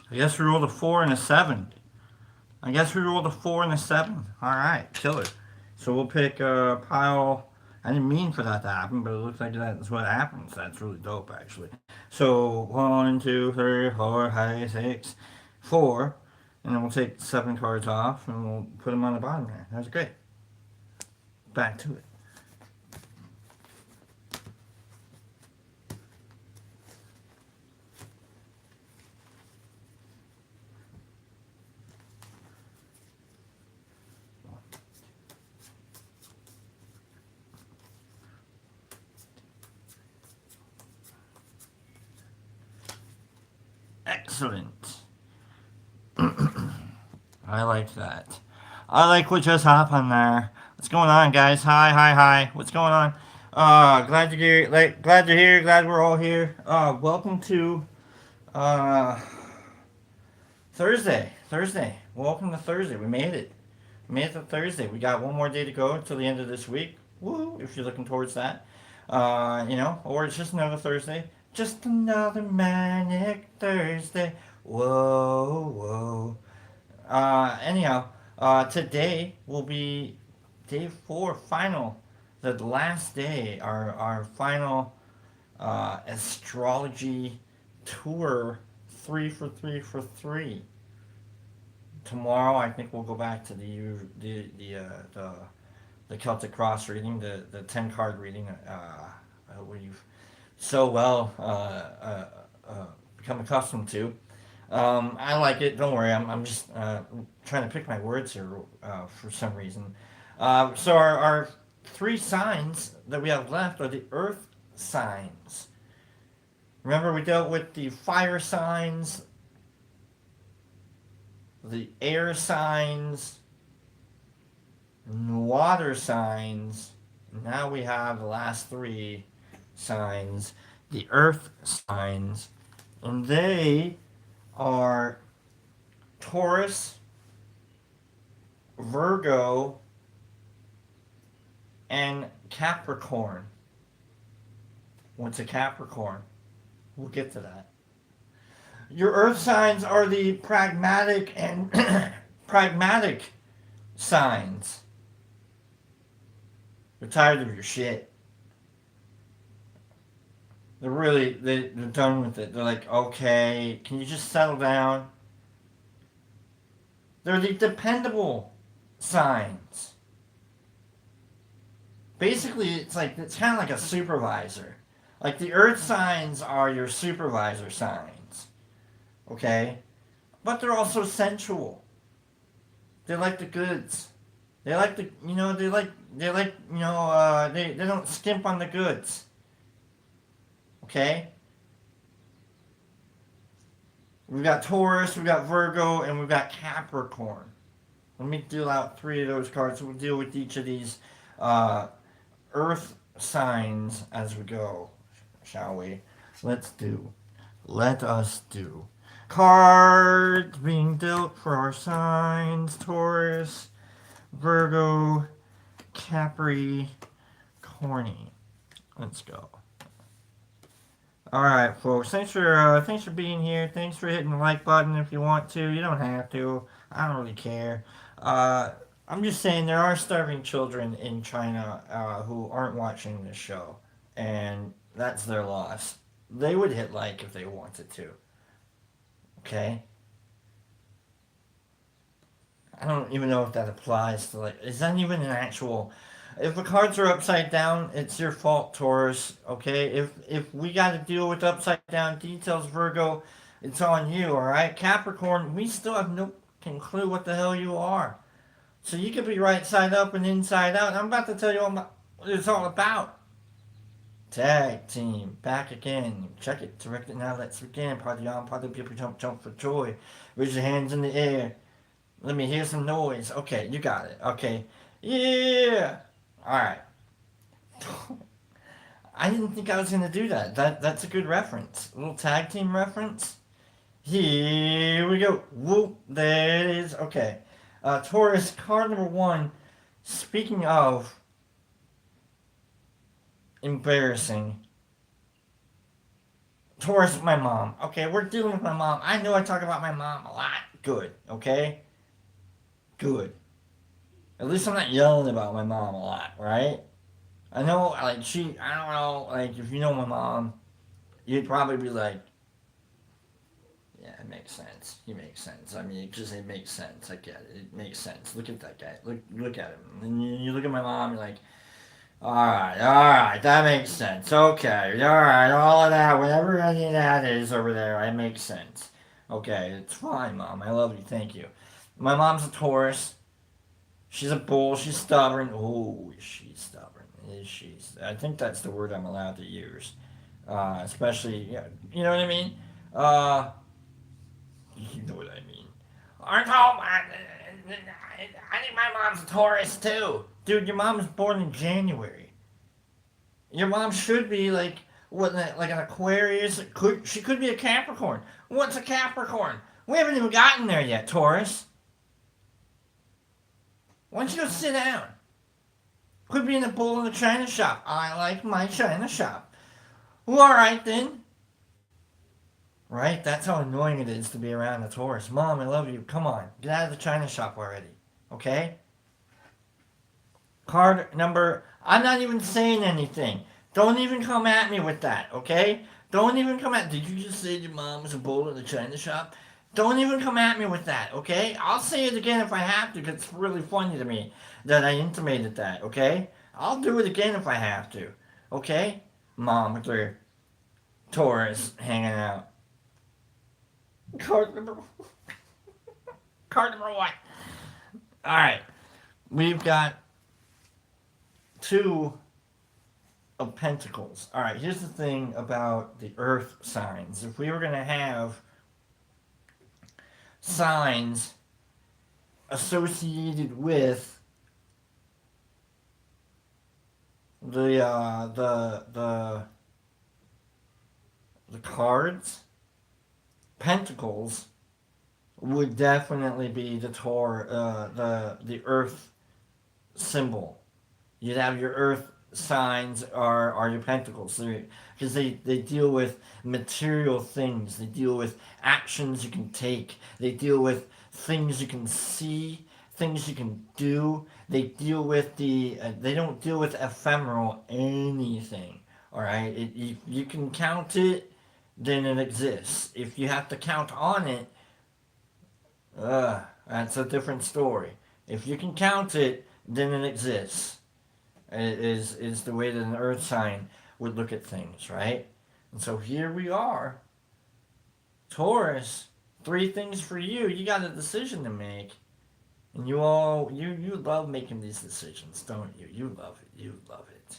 I guess we rolled a 4 and a 7. I guess we rolled a 4 and a 7. Alright, killer. So we'll pick pile. I didn't mean for that to happen, but it looks like that's what happens. That's really dope, actually. So 1, 2, 3, 4, 5, 6, 4. And then we'll take 7 cards off and we'll put them on the bottom there. That's great. Back to it. Excellent. I like that. I like what just happened there. What's going on, guys? Hi, hi, hi. What's going on? Glad you're here. Glad you're here. Glad we're all here. Welcome to uh Thursday. Thursday. Welcome to Thursday. We made it. We made it to Thursday. We got one more day to go until the end of this week. Woo! If you're looking towards that, or it's just another Thursday. Just another manic Thursday. Whoa, whoa. Anyhow, today will be day 4, final, the last day, our final astrology tour, 3 for 3 for 3. Tomorrow, I think we'll go back to the Celtic Cross reading, the 10 card reading. We've so well become accustomed to. I like it. Don't worry. I'm just trying to pick my words here for some reason. So our 3 signs that we have left are the earth signs. Remember, we dealt with the fire signs, the air signs, and the water signs. Now we have the last 3 signs, the earth signs. And they are Taurus, Virgo, and Capricorn. What's a Capricorn? We'll get to that. Your earth signs are the pragmatic and pragmatic signs. They're tired of your shit. They're done with it. They're like, okay, can you just settle down? They're the dependable signs. Basically, it's kind of like a supervisor. Like the earth signs are your supervisor signs, okay? But they're also sensual. They like the goods. They like the they don't skimp on the goods. Okay? We've got Taurus, we've got Virgo, and we've got Capricorn. Let me deal out 3 of those cards. We'll deal with each of these uh, earth signs as we go, shall we? Let's do. Let us do. Cards being dealt for our signs: Taurus, Virgo, Capri, Corny. Let's go. All right, folks. Thanks for being here. Thanks for hitting the like button if you want to. You don't have to. I don't really care. Uh, I'm just saying there are starving children in China who aren't watching this show, and that's their loss. They would hit like if they wanted to. Okay. I don't even know if that applies to like. Is that even an actual? If the cards are upside down, it's your fault, Taurus. Okay. If we got to deal with upside down details, Virgo, it's on you. All right. Capricorn, we still have no clue what the hell you are. So you could be right side up and inside out. I'm about to tell you what it's all about. Tag team, back again. Check it, direct it now. Let's begin. Party on, party people, jump, jump for joy. Raise your hands in the air. Let me hear some noise. Okay, you got it. Okay. Yeah. All right. I didn't think I was gonna do that. That's a good reference. A little tag team reference. Here we go. Whoop. There it is. Okay. Taurus, card number 1. Speaking of embarrassing, Taurus, my mom. Okay, we're dealing with my mom. I know I talk about my mom a lot. Good. Okay? Good. At least I'm not yelling about my mom a lot, right? I know, like, I don't know, like, if you know my mom, you'd probably be like, yeah, it makes sense. He makes sense. I mean, it makes sense. I get it. It makes sense. Look at that guy. Look at him. And you look at my mom, you're like, all right, that makes sense. Okay, all right, all of that, whatever any of that is over there, it makes sense. Okay, it's fine, Mom. I love you. Thank you. My mom's a Taurus. She's a bull. She's stubborn. Oh, she's stubborn. Is she? I think that's the word I'm allowed to use. Especially, yeah, you know what I mean? Uh, you know what I mean. Aren't all, I think my mom's a Taurus too. Dude, your mom was born in January. Your mom should be like what, like an Aquarius. She could be a Capricorn. What's a Capricorn? We haven't even gotten there yet, Taurus. Why don't you go sit down? Quit being a bull in the china shop. I like my china shop. Well, all right then. Right? That's how annoying it is to be around a Taurus. Mom, I love you. Come on, get out of the china shop already. Okay? Card number. I'm not even saying anything. Don't even come at me with that, okay? Don't even come at. Did you just say your mom was a bull in the china shop? Don't even come at me with that, okay? I'll say it again if I have to, because it's really funny to me that I intimated that, okay? I'll do it again if I have to, okay? Mom with her Taurus hanging out. Card number. Card number one. All right, we've got two of Pentacles. All right, here's the thing about the Earth signs. If we were going to have signs associated with the cards, Pentacles would definitely be the Earth symbol. You'd have your Earth signs are your pentacles because they deal with material things. They deal with actions you can take. They deal with things you can see, things you can do. They deal with they don't deal with ephemeral anything. All right, if you can count it, then it exists. If you have to count on it, that's a different story. If you can count it, then it exists. Is the way that an earth sign would look at things, right? And so here we are, Taurus. Three things for you. You got a decision to make, and you love making these decisions, don't you? You love it. You love it.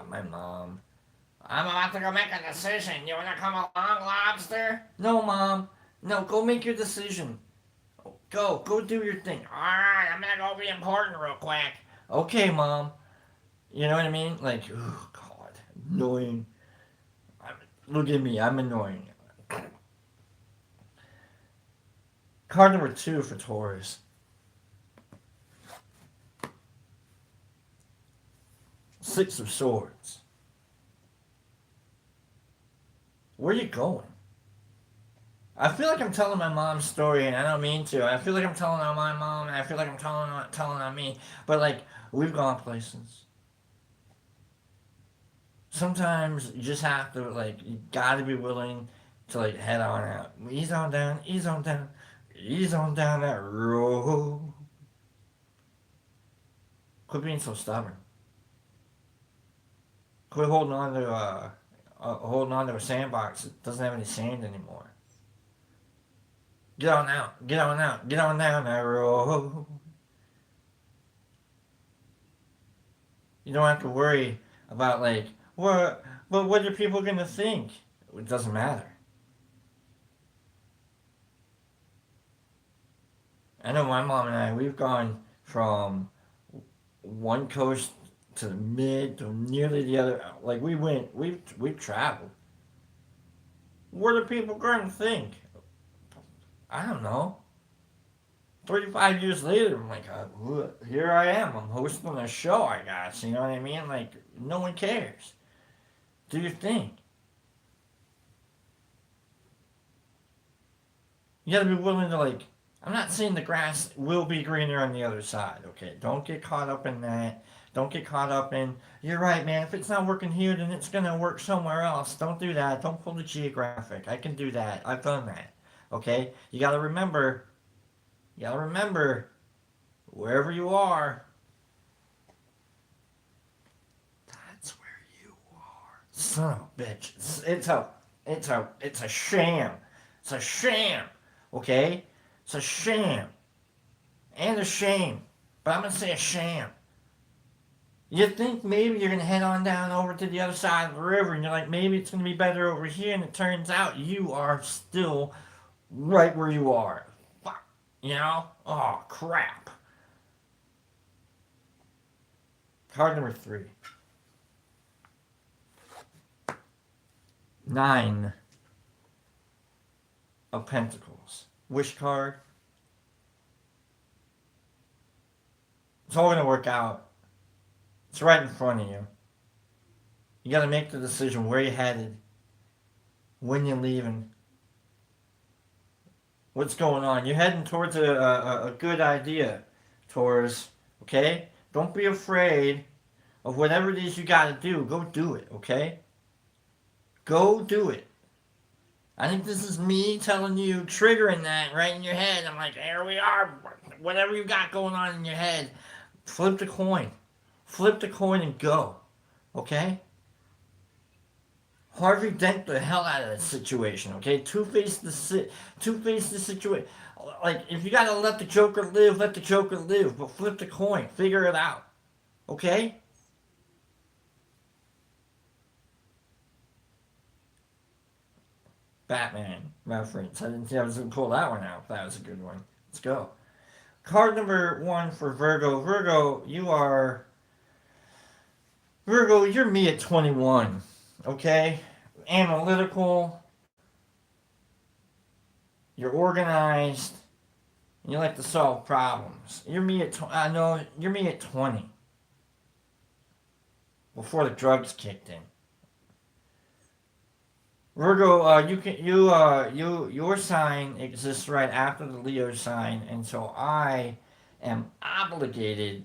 My mom. I'm about to go make a decision. You wanna come along, Lobster? No, Mom. No, go make your decision. Go do your thing. All right, I'm gonna go be important real quick. Okay, Mom. You know what I mean? Like, oh God, annoying. I'm, Look at me, I'm annoying. Card number two for Taurus. Six of Swords. Where are you going? I feel like I'm telling my mom's story, and I don't mean to. I feel like I'm telling on my mom, and I feel like I'm telling on me. But like, we've gone places. Sometimes you just have to you gotta be willing to head on out. Ease on down, ease on down, ease on down that road. Quit being so stubborn. Quit holding on to a sandbox that doesn't have any sand anymore. Get on out, get on out, get on down that road. You don't have to worry about what are people gonna think? It doesn't matter. I know my mom and I, we've gone from one coast to the mid to nearly the other. Like we've traveled. What are people going to think? I don't know. 35 years later, I'm like, here I am. I'm hosting a show, I guess. You know what I mean? Like, no one cares. Do your thing. You gotta be willing to like. I'm not saying the grass will be greener on the other side. Okay, don't get caught up in that. Don't get caught up in. You're right, man. If it's not working here, then it's gonna work somewhere else. Don't do that. Don't pull the geographic. I can do that. I've done that. Okay. You gotta remember. You gotta remember. Wherever you are, that's where you are. Son of a bitch. It's a sham. It's a sham. Okay? It's a sham. And a shame. But I'm gonna say a sham. You think maybe you're gonna head on down over to the other side of the river and you're like, maybe it's gonna be better over here, and it turns out you are still right where you are. Fuck. You know? Oh crap. Card number 3. 9 of Pentacles. Wish card. It's all gonna work out. It's right in front of you. You gotta make the decision where you're headed, when you're leaving, what's going on. You're heading towards a good idea, Taurus. Okay? Don't be afraid of whatever it is you gotta do. Go do it, okay? Go do it. I think this is me telling you, triggering that right in your head. I'm like, here we are. Whatever you got going on in your head, flip the coin. Flip the coin and go. Okay? Harvey Dent the hell out of that situation. Okay? Two-face the situation. Like, if you gotta let the Joker live, let the Joker live. But flip the coin. Figure it out. Okay? Batman reference. I didn't think I was going to pull that one out. That was a good one. Let's go. Card number 1 for Virgo. Virgo, you are. Virgo, you're me at 21. Okay? Analytical. You're organized. You like to solve problems. You're me at. I know. You're me at 20. Before the drugs kicked in. Virgo, your sign exists right after the Leo sign, and so I am obligated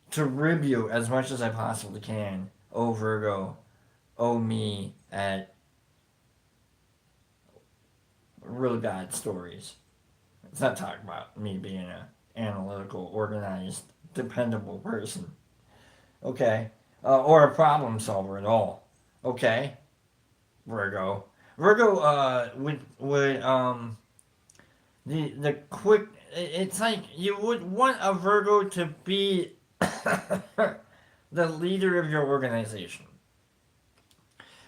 to rib you as much as I possibly can. Oh Virgo, oh me at really bad stories. It's not talking about me being an analytical, organized, dependable person. Okay, or a problem solver at all. Okay. Virgo. Virgo would the quick. It's like you would want a Virgo to be the leader of your organization.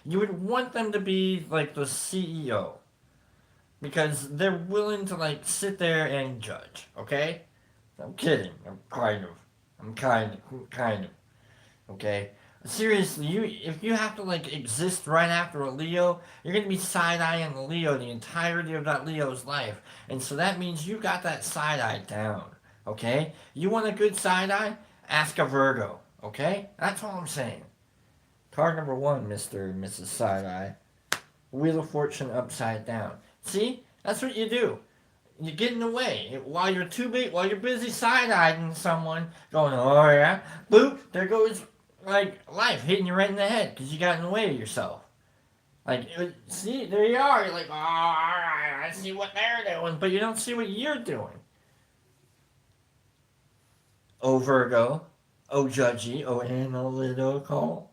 You would want them to be like the CEO because they're willing to like sit there and judge. Okay, I'm kidding. I'm kind of. Okay, seriously, if you have to like exist right after a Leo, you're gonna be side eyeing the Leo the entirety of that Leo's life, and so that means you got that side eye down. Okay, you want a good side eye? Ask a Virgo. Okay, that's all I'm saying. Card number 1, Mister and Mrs. Side Eye. Wheel of Fortune upside down. See, that's what you do. You get in the way while you're too big, while you're busy side eyeing someone, going, oh yeah, boop, there goes like life hitting you right in the head because you got in the way of yourself. Like, see, there you are. You're like, oh, all right, I see what they're doing, but you don't see what you're doing. Oh, Virgo. Oh, judgy. Oh, analytical.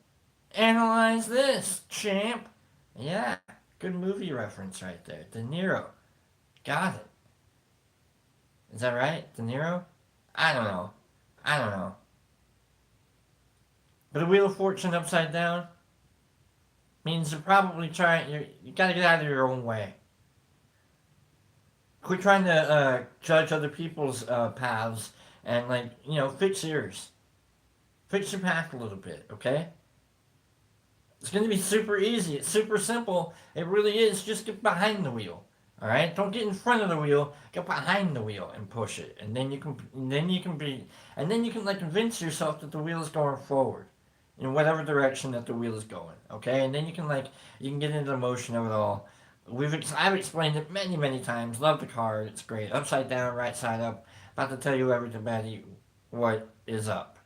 Analyze this, champ. Yeah, good movie reference right there. De Niro. Got it. Is that right? De Niro? I don't know. I don't know. But a Wheel of Fortune upside down means you're probably trying. You gotta get out of your own way. Quit trying to judge other people's paths and fix yours. Fix your path a little bit, okay? It's gonna be super easy. It's super simple. It really is. Just get behind the wheel. All right. Don't get in front of the wheel. Get behind the wheel and push it, and then you can. Convince yourself that the wheel is going forward, in whatever direction that the wheel is going. Okay. And then you can get into the motion of it all. I've explained it many, many times. Love the card. It's great. Upside down, right side up. About to tell you everybody what is up.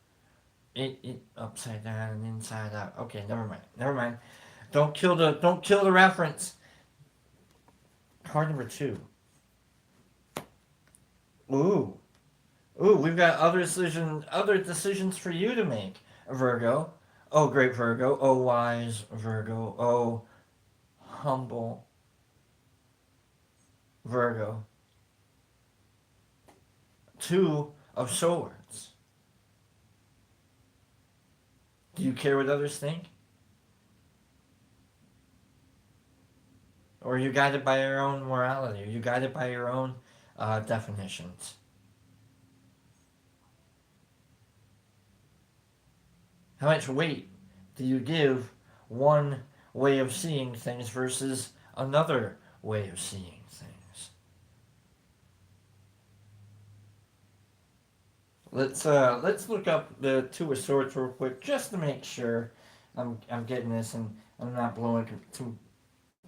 It upside down and inside out. Okay, never mind. Never mind. Don't kill the reference. Card number two. Ooh. Ooh, we've got other decisions for you to make, Virgo. Oh, great Virgo. Oh, wise Virgo. Oh, humble Virgo. Two of swords. Do you care what others think? Or are you guided by your own morality? Are you guided by your own definitions? How much weight do you give one way of seeing things versus another way of seeing things? Let's look up the Two of Swords real quick just to make sure I'm getting this and I'm not blowing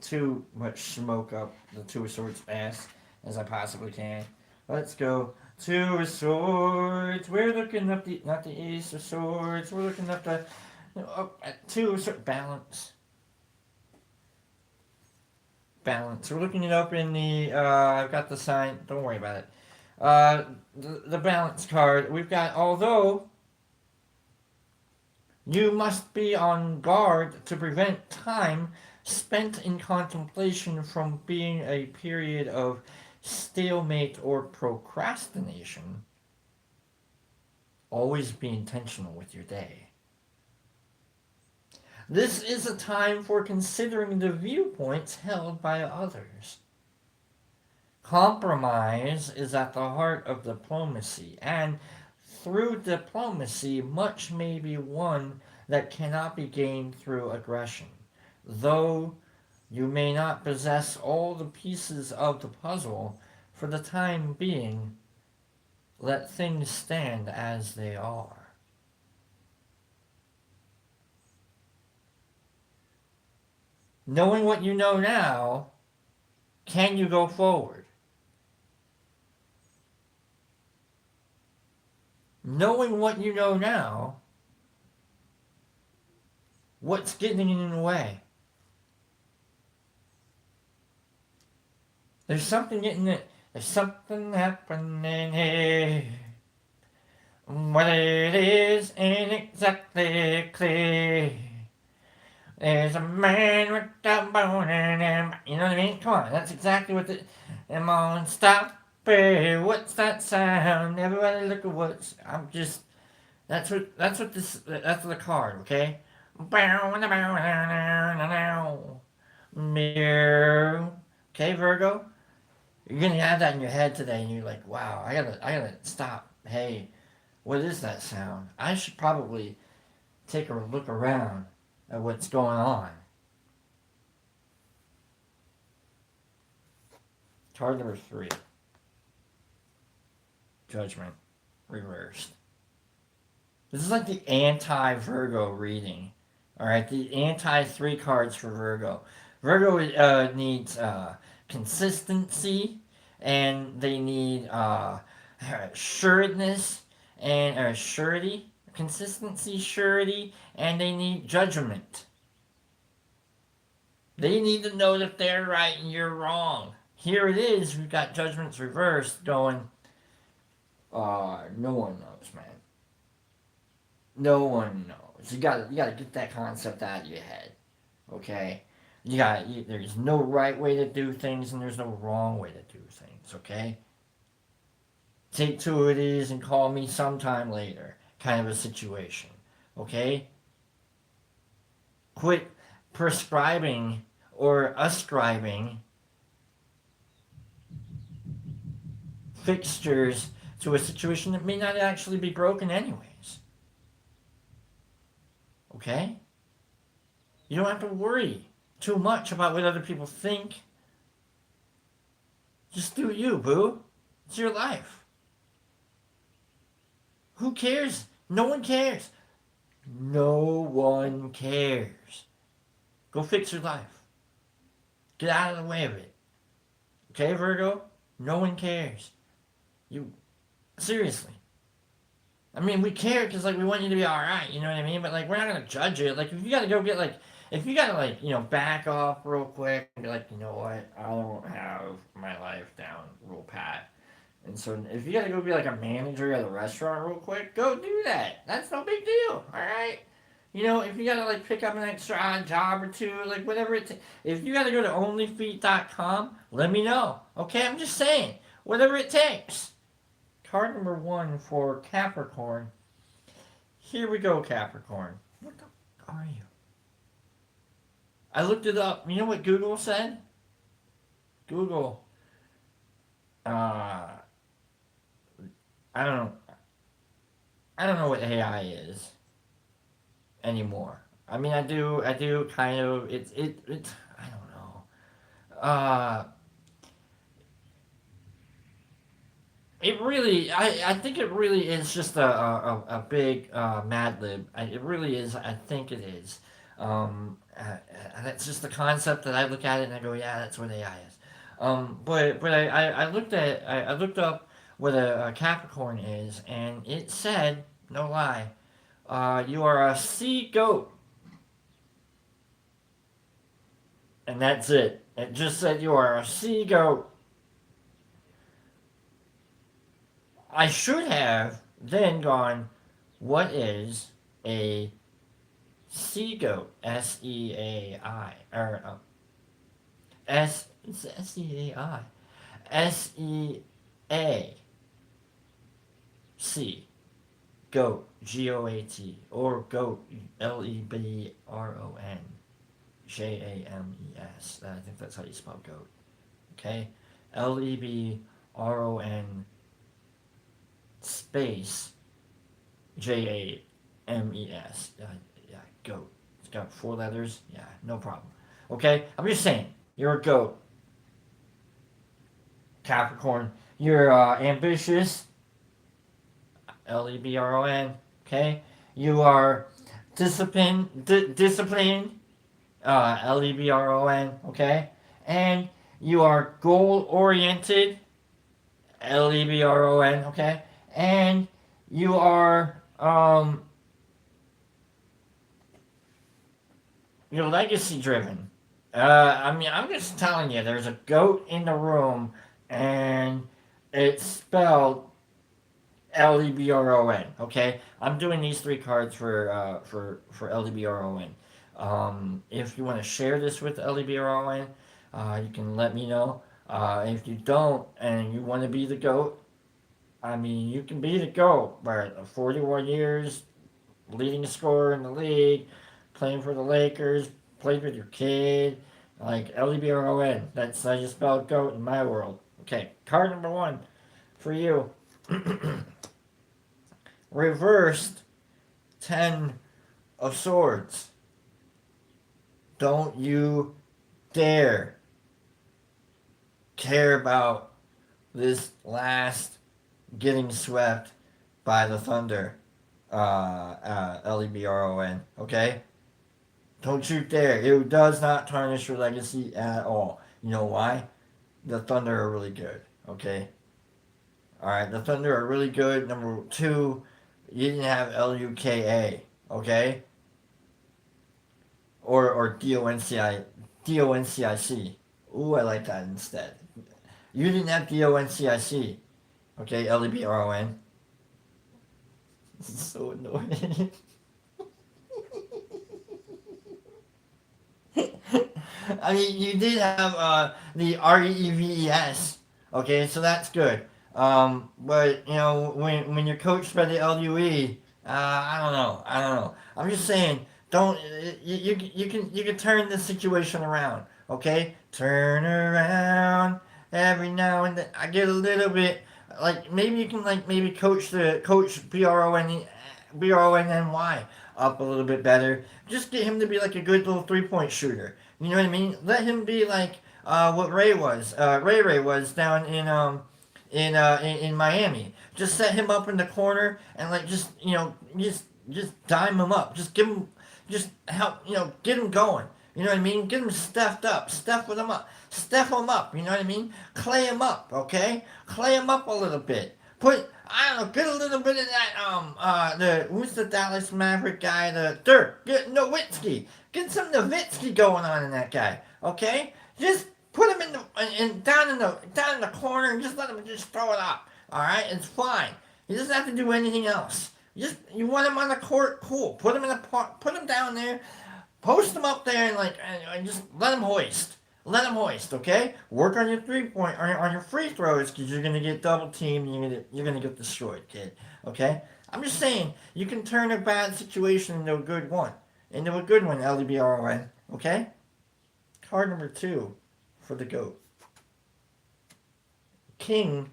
too much smoke up the Two of Swords ass as I possibly can. Let's go. Two of Swords. We're looking up the not the Ace of Swords. We're looking up the up at Two of Swords. Balance. Balance. We're looking it up in the. I've got the sign. Don't worry about it. The balance card. We've got although you must be on guard to prevent time spent in contemplation from being a period of stalemate or procrastination. Always be intentional with your day. This is a time for considering the viewpoints held by others. Compromise is at the heart of diplomacy, and through diplomacy, much may be won that cannot be gained through aggression. Though you may not possess all the pieces of the puzzle, for the time being, let things stand as they are. Knowing what you know now, can you go forward? Knowing what you know now, what's getting in the way? There's something getting it. There's something happening here. What it is ain't exactly clear. There's a man with a bone in him. You know what I mean? Come on, that's exactly what the. Come on, stop it. What's that sound? Everybody look at what's. I'm just. That's what this. That's the card, okay? Meow. Okay, Virgo? You're gonna have that in your head today, and you're like, wow, I gotta stop. Hey, what is that sound? I should probably take a look around at what's going on. Card number three. Judgment. Reversed. This is like the anti-Virgo reading. Alright, the anti-three cards for Virgo. Virgo needs consistency, and they need sureness and surety. Consistency, surety, and they need judgment. They need to know that they're right and you're wrong. Here it is, we've got judgments reversed going, no one knows, man. No one knows. You gotta get that concept out of your head. Okay? There's no right way to do things and there's no wrong way to do things, okay? Take two of these and call me sometime later. Kind of a situation. Okay? Quit prescribing or ascribing fixtures to a situation that may not actually be broken anyways. Okay? You don't have to worry too much about what other people think. Just do you, boo. It's your life. Who cares? No one cares. No one cares. Go fix your life. Get out of the way of it. Okay, Virgo? No one cares. You seriously. I mean, we care because like we want you to be all right. You know what I mean? But like we're not gonna judge it. Like if you gotta go get like if you gotta like back off real quick and be like, you know what, I don't have my life down real pat. And so if you gotta go be like a manager at a restaurant real quick, go do that. That's no big deal. All right. If you gotta like pick up an extra odd job or two, like whatever if you gotta go to onlyfeet.com, let me know. Okay, I'm just saying, whatever it takes. Card number 1 for Capricorn. Here we go, Capricorn. What the are you? I looked it up. You know what Google said? Google. Uh, I don't know. I don't know what AI is anymore. I mean, I do. I do kind of. It's. I don't know. It really, I think it really is just a big Mad Lib. It really is. I think it is. That's just the concept that I look at it and I go, yeah, that's what AI is. But I looked up what a Capricorn is, and it said, no lie, you are a sea goat, and that's it. It just said you are a sea goat. I should have then gone, what is a sea goat? SEAI. Or SEAI. SEA. C. Goat. GOAT. Or goat. LEBRON. JAMES. I think that's how you spell goat. Okay? LEBRON space JAMES. Yeah, goat. It's got 4 letters. Yeah, no problem. Okay, I'm just saying, you're a goat, Capricorn. You're ambitious, LEBRON. Okay, you are disciplined, LEBRON. Okay, and you are goal oriented, LEBRON. Okay, and you are you're legacy driven. I mean, I'm just telling you, there's a goat in the room, and it's spelled LEBRON. Okay, I'm doing these 3 cards for LEBRON. If you want to share this with LEBRON, you can let me know. If you don't, and you want to be the goat, I mean, you can be the GOAT, but 41 years, leading scorer in the league, playing for the Lakers, played with your kid, like LEBRON. That's how you spell GOAT in my world. Okay, card number 1 for you. Reversed 10 of Swords. Don't you dare care about this last getting swept by the Thunder, LEBRON, okay? Don't you dare. It does not tarnish your legacy at all. You know why? The Thunder are really good, okay? Alright, the Thunder are really good. Number 2, you didn't have LUKA, okay? Or DONCIC. Ooh, I like that instead. You didn't have DONCIC. Okay, LEBRON. This is so annoying. I mean, you did have the REVES. Okay, so that's good. But when you're coached by the LUE, I don't know. I'm just saying, don't you can turn this situation around. Okay, turn around every now and then. I get a little bit like maybe you can like maybe coach BRONNY up a little bit better. Just get him to be like a good little 3-point shooter. You know what I mean? Let him be like what Ray was. Ray was down in Miami. Just set him up in the corner and like just dime him up. Just give him just help get him going. You know what I mean? Get them stuffed up. Stuff with them up. Stuff them up. You know what I mean? Clay them up, okay? Clay them up a little bit. Put, I don't know, get a little bit of that, who's the Dallas Maverick guy? The Dirk. Get Nowitzki. Get some Nowitzki going on in that guy, okay? Just put him down in the corner and just let him just throw it up. All right, it's fine. He doesn't have to do anything else. You want him on the court, cool. Put him down there. Post him up there and just let him hoist. Let him hoist, okay? Work on your 3-point on your free throws because you're gonna get double teamed. And you're gonna get destroyed, kid. Okay? I'm just saying you can turn a bad situation into a good one. LEBRON. Okay? Card number 2 for the GOAT. King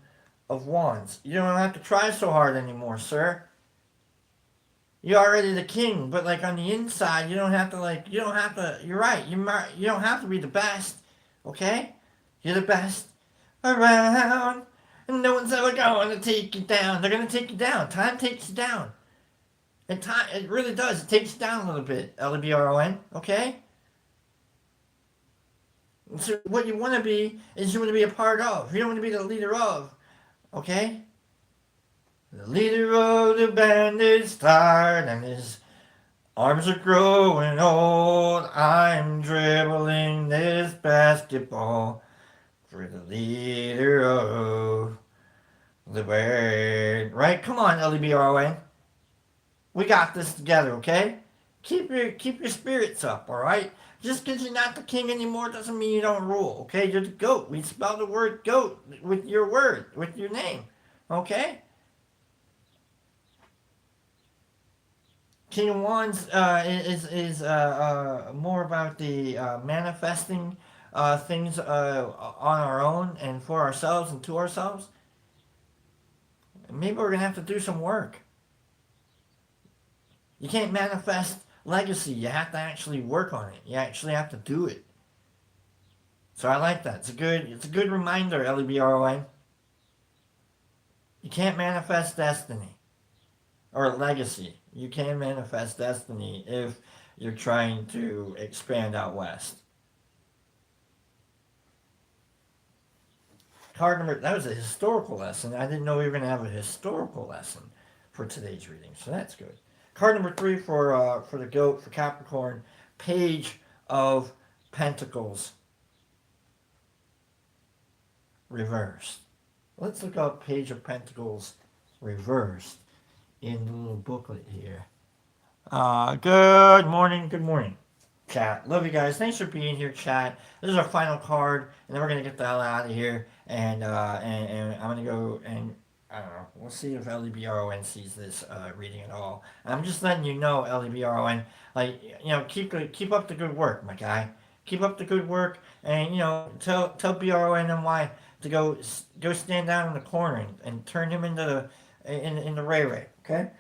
of Wands. You don't have to try so hard anymore, sir. You're already the king, but like on the inside, you're right, you don't have to be the best, okay? You're the best around, and no one's ever going to take you down. They're going to take you down. Time takes you down. And time, it really does. It takes you down a little bit, LBRON, okay? So what you want to be is you want to be a part of. You don't want to be the leader of, okay? The leader of the band is tired and his arms are growing old. I'm dribbling this basketball for the leader of the band. Right? Come on, LEBRON. We got this together, okay? Keep your spirits up, alright? Just because you're not the king anymore doesn't mean you don't rule, okay? You're the GOAT. We spell the word GOAT with your name, okay? King of Wands is more about the manifesting things on our own and for ourselves and to ourselves. Maybe we're going to have to do some work. You can't manifest legacy. You have to actually work on it. You actually have to do it. So I like that. It's a good reminder, LEBRON. You can't manifest destiny or legacy. You can manifest destiny if you're trying to expand out west. That was a historical lesson. I didn't know we were going to have a historical lesson for today's reading, so that's good. Card number 3 for the GOAT, for Capricorn, Page of Pentacles, reversed. Let's look up Page of Pentacles, reversed, in the little booklet here. Good morning, chat. Love you guys. Thanks for being here, chat. This is our final card, and then we're gonna get the hell out of here. And I'm gonna go and I don't know. We'll see if LEBRON sees this reading at all. And I'm just letting you know, LEBRON, keep up the good work, my guy. Keep up the good work, and tell BRONMY to go stand down in the corner and turn him into the Ray Ray. Okay.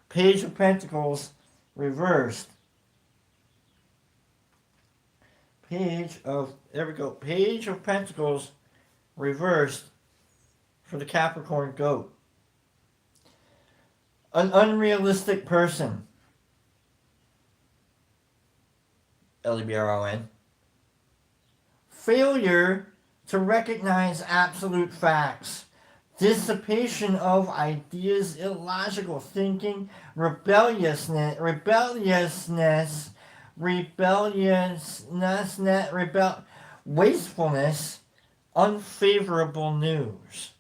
Page of Pentacles reversed. Page of Pentacles reversed for the Capricorn GOAT. An unrealistic person. LEBRON. Failure to recognize absolute facts. Dissipation of ideas, illogical thinking, wastefulness, unfavorable news.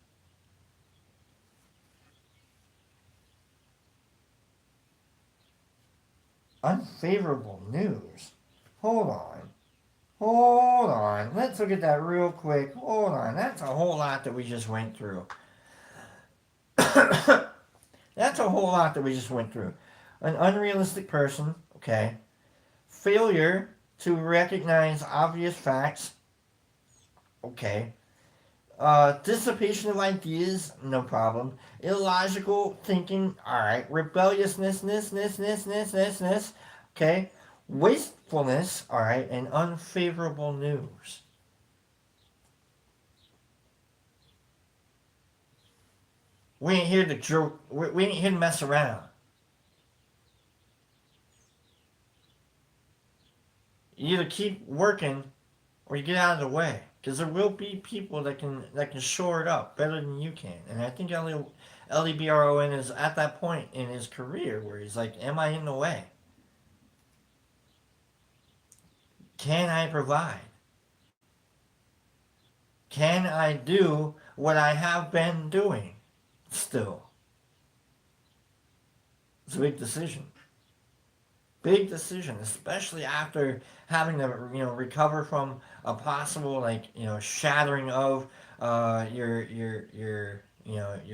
Unfavorable news? Hold on. Let's look at that real quick. Hold on. That's a whole lot that we just went through. That's a whole lot that we just went through. An unrealistic person, okay. Failure to recognize obvious facts, okay. Dissipation of ideas, no problem. Illogical thinking, alright. Rebelliousness, okay. Wastefulness, alright. And unfavorable news. We ain't here to joke. We ain't here to mess around. you either keep working or you get out of the way. Because there will be people that can shore it up better than you can. And I think LEBRON is at that point in his career where he's like, am I in the way? Can I provide? Can I do what I have been doing still? It's a big decision. Big decision, especially after having to recover from a possible shattering of your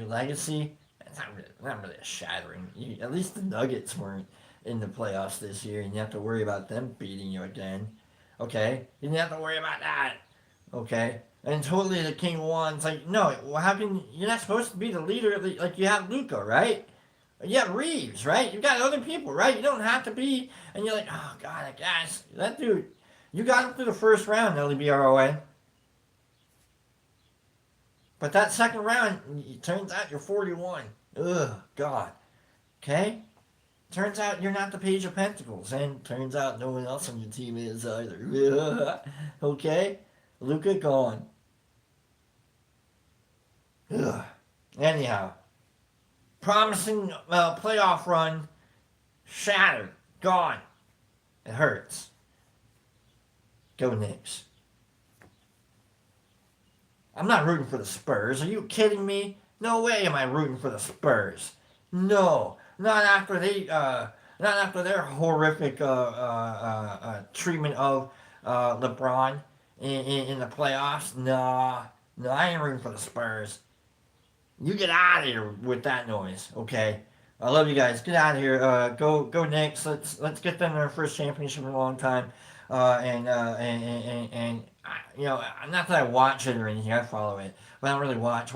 legacy. It's not really a shattering. At least the Nuggets weren't in the playoffs this year, and you have to worry about them beating you again. Okay, you didn't have to worry about that. Okay, and totally the King won. It's like no, well, how can you're not supposed to be the leader of the, like you have Luca, right? You got Reeves, right? You got other people, right? You don't have to be, and you're like, oh god, I guess that dude. You got him through the first round, LBRON, but that second round, it turns out you're 41. Ugh, God. Okay. Turns out you're not the Page of Pentacles, and turns out no one else on your team is either. Okay. Luca gone. Ugh. Anyhow, promising playoff run shattered, gone. It hurts. Go Knicks. I'm not rooting for the Spurs. Are you kidding me? No way am I rooting for the Spurs. No, not after their horrific treatment of LeBron in the playoffs. Nah, no, I ain't rooting for the Spurs. You get out of here with that noise, okay? I love you guys. Get out of here. Go Knicks. Let's get them their first championship in a long time. Not that I watch it or anything. I follow it, but I don't really watch.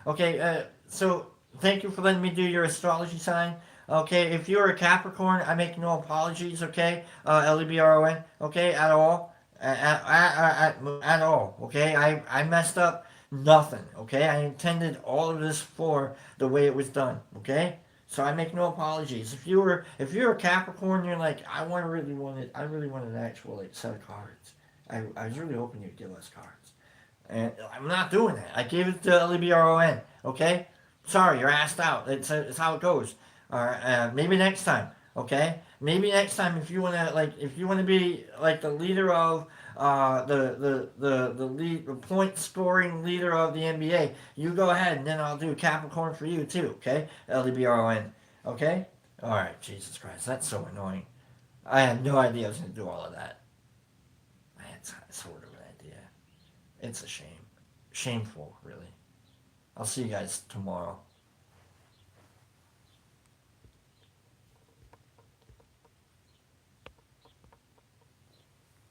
Okay. So thank you for letting me do your astrology sign. Okay. If you're a Capricorn, I make no apologies. Okay. LEBRON. Okay. At all. At all. Okay. I messed up nothing. Okay. I intended all of this for the way it was done. Okay. So I make no apologies. If you're a Capricorn, you're like I really wanted an actual set of cards. I was really hoping you'd give us cards, and I'm not doing that. I gave it to LBRON. Okay, sorry, you're asked out. It's how it goes. All right, maybe next time. Okay, maybe next time if you wanna be like the leader of the point scoring leader of the NBA. You go ahead, and then I'll do Capricorn for you too. Okay, LEBRON. Okay. All right. Jesus Christ, that's so annoying. I had no idea I was going to do all of that. I had sort of an idea. It's a shame. Shameful, really. I'll see you guys tomorrow.